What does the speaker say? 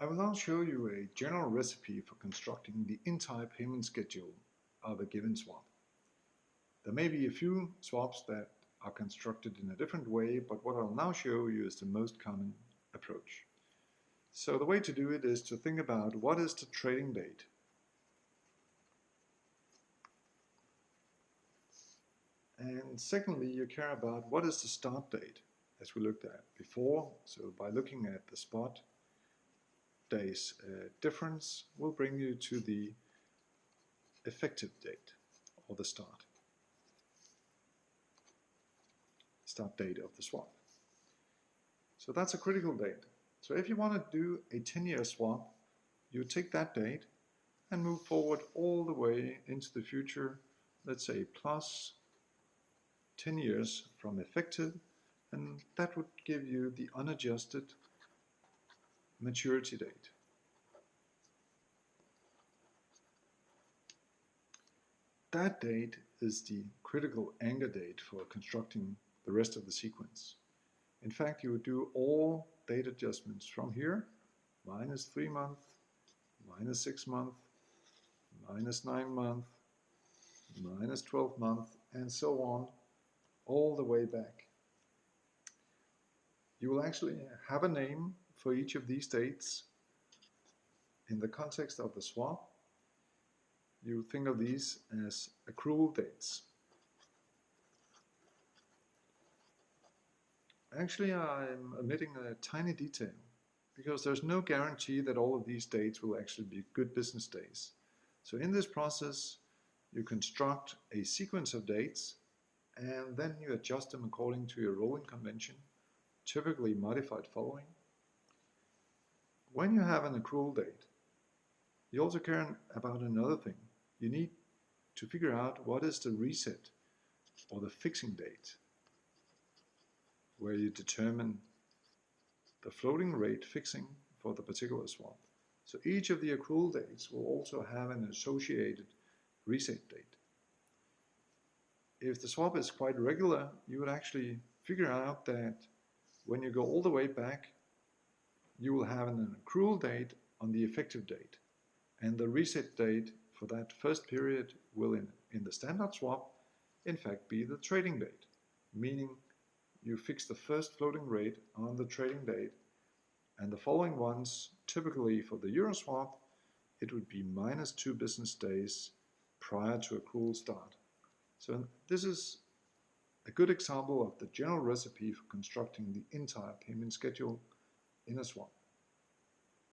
I will now show you a general recipe for constructing the entire payment schedule of a given swap. There may be a few swaps that are constructed in a different way, but what I'll now show you is the most common approach. So the way to do it is to think about what is the trading date. And secondly, you care about what is the start date, as we looked at before. So by looking at the spot days difference will bring you to the effective date or the start date of the swap. So that's a critical date. So if you want to do a 10-year swap, you take that date and move forward all the way into the future, let's say plus 10 years from effective, and that would give you the unadjusted maturity date. That date is the critical anchor date for constructing the rest of the sequence. In fact, you would do all date adjustments from here, minus 3 month, minus 6 month, minus 9 month, minus 12 month, and so on, all the way back. You will actually have a name for each of these dates in the context of the swap. You think of these as accrual dates. Actually, I'm omitting a tiny detail because there's no guarantee that all of these dates will actually be good business days. So in this process, you construct a sequence of dates and then you adjust them according to your rolling convention, typically modified following. When you have an accrual date, you also care about another thing. You need to figure out what is the reset or the fixing date, where you determine the floating rate fixing for the particular swap. So each of the accrual dates will also have an associated reset date. If the swap is quite regular, you would actually figure out that when you go all the way back, you will have an accrual date on the effective date. And the reset date for that first period will, in the standard swap, in fact be the trading date, meaning you fix the first floating rate on the trading date, and the following ones, typically for the Euro swap, it would be minus 2 business days prior to accrual start. So this is a good example of the general recipe for constructing the entire payment schedule in a swap.